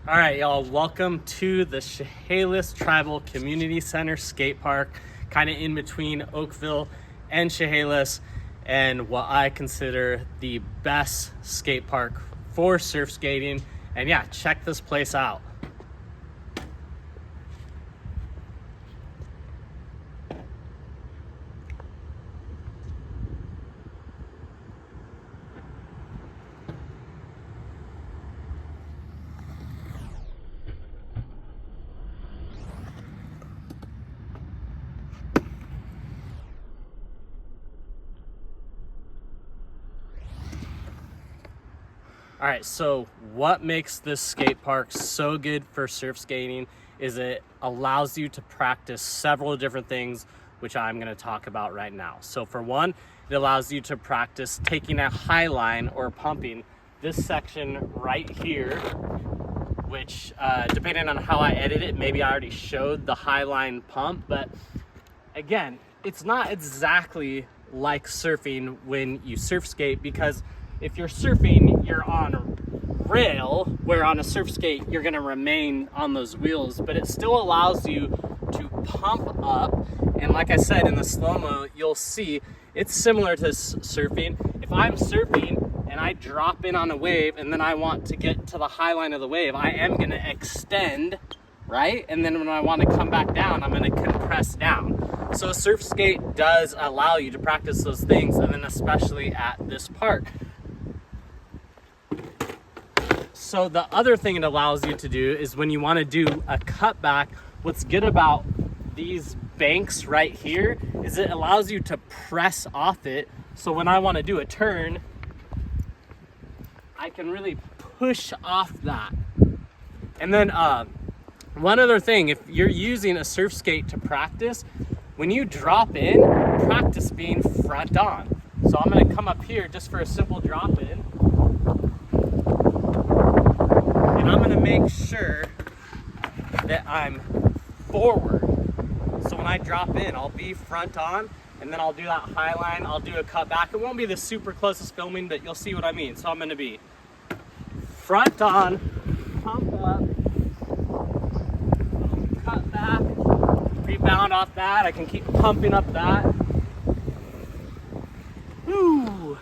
All right, y'all, welcome to the Chehalis Tribal Community Center skate park, kind of in between Oakville and Chehalis, and what I consider the best skate park for surf skating. And yeah, check this place out. All right, so what makes this skate park so good for surf skating is it allows you to practice several different things, which I'm gonna talk about right now. So for one, it allows you to practice taking a high line or pumping this section right here, which depending on how I edit it, maybe I already showed the high line pump, but again, it's not exactly like surfing when you surf skate, because if you're surfing, you're on a rail, where on a surf skate, you're gonna remain on those wheels, but it still allows you to pump up. And like I said, in the slow-mo, you'll see it's similar to surfing. If I'm surfing and I drop in on a wave and then I want to get to the high line of the wave, I am gonna extend, right? And then when I wanna come back down, I'm gonna compress down. So surf skate does allow you to practice those things, and then especially at this park. So the other thing it allows you to do is when you want to do a cutback, what's good about these banks right here is it allows you to press off it. So when I want to do a turn, I can really push off that. And then one other thing, if you're using a surf skate to practice, when you drop in, practice being front on. So I'm going to come up here just for a simple drop in. I'm gonna make sure that I'm forward. So when I drop in, I'll be front on, and then I'll do that high line, I'll do a cut back. It won't be the super closest filming, but you'll see what I mean. So I'm gonna be front on, pump up, cut back, rebound off that. I can keep pumping up that. Woo!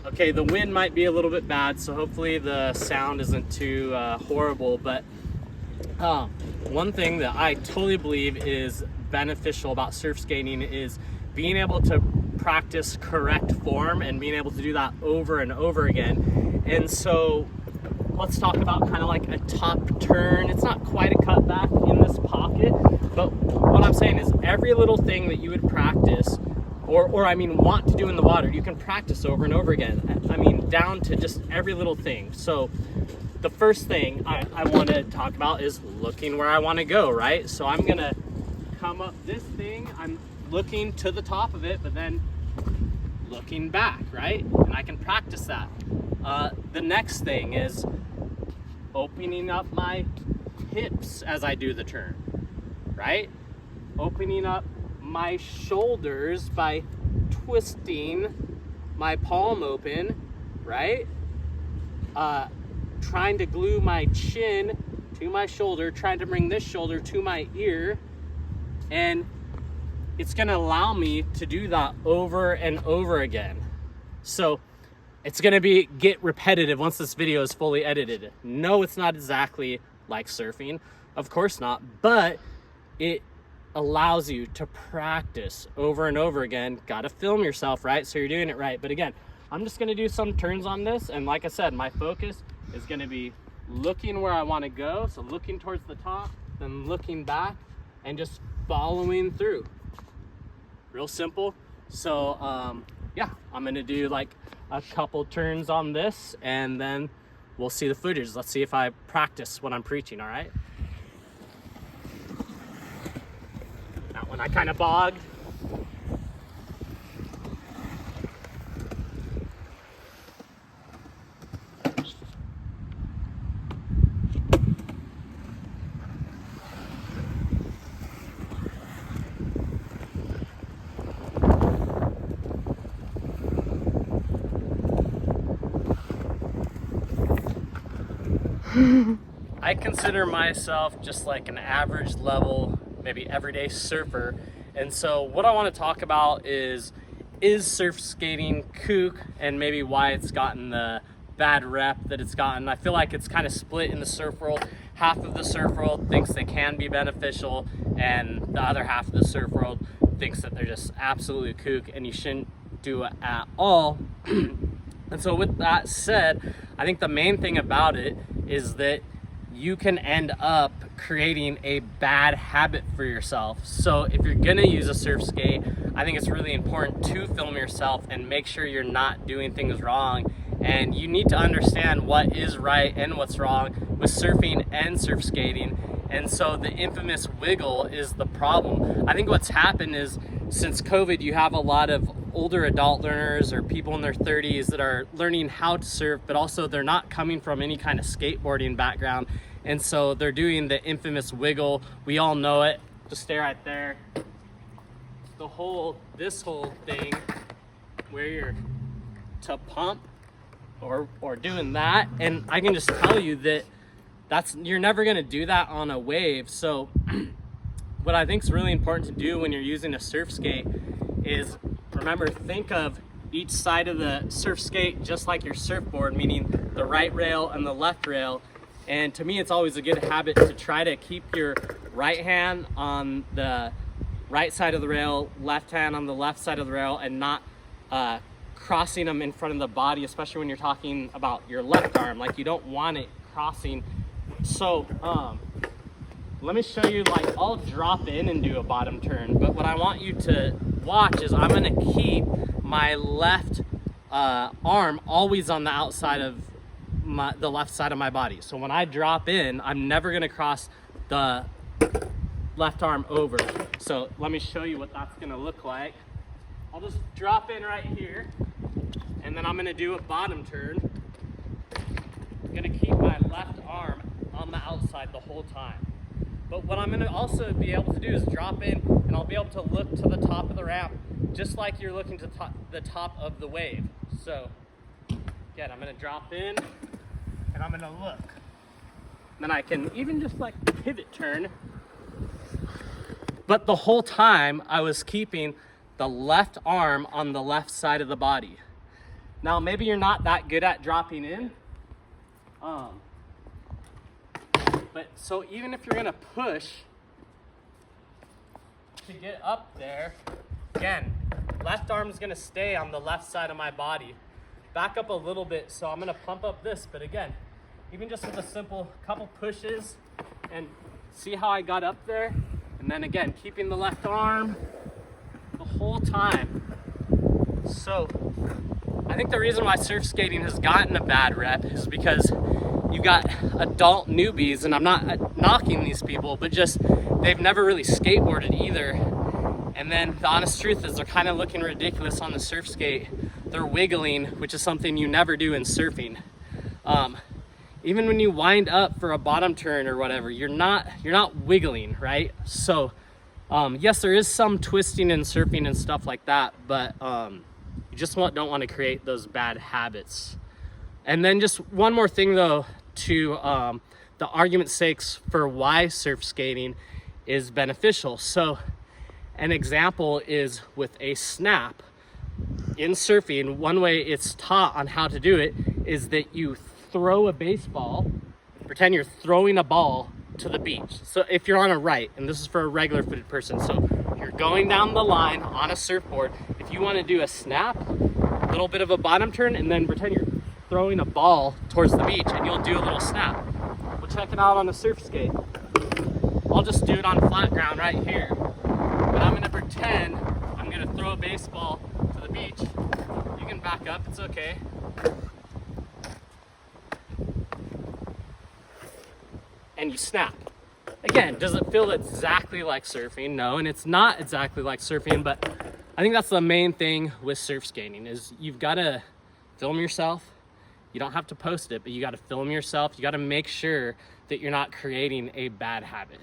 Okay, the wind might be a little bit bad, so hopefully the sound isn't too horrible, but one thing that I totally believe is beneficial about surf skating is being able to practice correct form and being able to do that over and over again. And so let's talk about kind of like a top turn. It's not quite a cutback in this pocket, but what I'm saying is every little thing that you would practice or I mean want to do in the water, you can practice over and over again. I mean, down to just every little thing. So the first thing I want to talk about is looking where I want to go, right? So I'm gonna come up this thing, I'm looking to the top of it, but then looking back, right? And I can practice that. The next thing is opening up my hips as I do the turn, right? Opening up my shoulders by twisting my palm open, right? Trying to glue my chin to my shoulder, trying to bring this shoulder to my ear, and it's gonna allow me to do that over and over again. So it's gonna get repetitive once this video is fully edited. No, it's not exactly like surfing, of course not, but it allows you to practice over and over again. Gotta film yourself, right? So you're doing it right. But again, I'm just gonna do some turns on this, and like I said, my focus is gonna be looking where I wanna go, so looking towards the top, then looking back, and just following through. Real simple. So yeah, I'm gonna do like a couple turns on this, and then we'll see the footage. Let's see if I practice what I'm preaching, all right? That one I kind of bogged. I consider myself just like an average level, maybe everyday surfer. And so what I want to talk about is surf skating kook, and maybe why it's gotten the bad rep that it's gotten. I feel like it's kind of split in the surf world. Half of the surf world thinks they can be beneficial, and the other half of the surf world thinks that they're just absolutely kook and you shouldn't do it at all. And so with that said, I think the main thing about it is that you can end up creating a bad habit for yourself. So if you're gonna use a surf skate, I think it's really important to film yourself and make sure you're not doing things wrong. And you need to understand what is right and what's wrong with surfing and surf skating. And so the infamous wiggle is the problem. I think what's happened is, since COVID, you have a lot of older adult learners or people in their 30s that are learning how to surf, but also they're not coming from any kind of skateboarding background. And so they're doing the infamous wiggle. We all know it. Just stay right there. This whole thing where you're to pump or doing that. And I can just tell you that you're never gonna do that on a wave. So what I think is really important to do when you're using a surf skate is, remember, think of each side of the surf skate just like your surfboard, meaning the right rail and the left rail. And to me, it's always a good habit to try to keep your right hand on the right side of the rail, left hand on the left side of the rail, and not crossing them in front of the body, especially when you're talking about your left arm. Like, you don't want it crossing. So let me show you, like, I'll drop in and do a bottom turn, but what I want you to watch is I'm gonna keep my left arm always on the outside of the left side of my body. So when I drop in, I'm never gonna cross the left arm over. So let me show you what that's gonna look like. I'll just drop in right here, and then I'm gonna do a bottom turn. I'm gonna keep my left arm on the outside the whole time. But what I'm gonna also be able to do is drop in, and I'll be able to look to the top of the ramp, just like you're looking to the top of the wave. So again, I'm gonna drop in, and I'm gonna look. Then I can even just like pivot turn. But the whole time I was keeping the left arm on the left side of the body. Now, maybe you're not that good at dropping in. But so even if you're gonna push to get up there, again, left arm is gonna stay on the left side of my body. Back up a little bit, so I'm gonna pump up this, but again, even just with a simple couple pushes, and see how I got up there? And then again, keeping the left arm the whole time. So I think the reason why surf skating has gotten a bad rep is because you got adult newbies, and I'm not knocking these people, but just they've never really skateboarded either. And then the honest truth is they're kind of looking ridiculous on the surf skate. They're wiggling, which is something you never do in surfing. Even when you wind up for a bottom turn or whatever, you're not wiggling, right? So yes, there is some twisting in surfing and stuff like that, but you just don't want to create those bad habits. And then just one more thing though, to the argument's sakes for why surf skating is beneficial. So an example is with a snap. In surfing, one way it's taught on how to do it is that you throw a baseball, pretend you're throwing a ball to the beach. So if you're on a right, and this is for a regular footed person, so you're going down the line on a surfboard. If you want to do a snap, a little bit of a bottom turn, and then pretend you're throwing a ball towards the beach, and you'll do a little snap. We'll check it out on the surf skate. I'll just do it on flat ground right here. But I'm gonna pretend I'm gonna throw a baseball to the beach. You can back up, it's okay. And you snap. Again, does it feel exactly like surfing? No, and it's not exactly like surfing, but I think that's the main thing with surf skating is you've gotta film yourself. You don't have to post it, but you gotta film yourself. You gotta make sure that you're not creating a bad habit.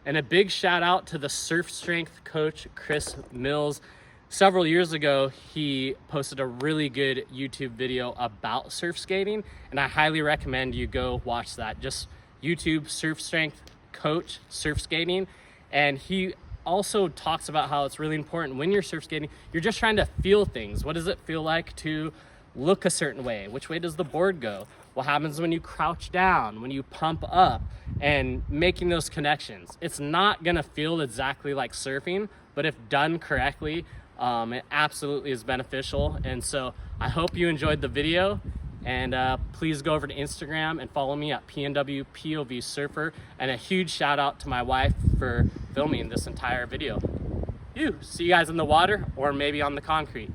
And a big shout out to the surf strength coach, Chris Mills. several years ago, he posted a really good YouTube video about surf skating, and I highly recommend you go watch that. Just YouTube surf strength coach surf skating. And he also talks about how it's really important when you're surf skating, you're just trying to feel things. What does it feel like to look a certain way? Which way does the board go? What happens when you crouch down, when you pump up, and making those connections? It's not gonna feel exactly like surfing, but if done correctly, it absolutely is beneficial. And so I hope you enjoyed the video, and please go over to Instagram and follow me at PNW POV Surfer. And a huge shout out to my wife for filming this entire video. See you guys in the water or maybe on the concrete.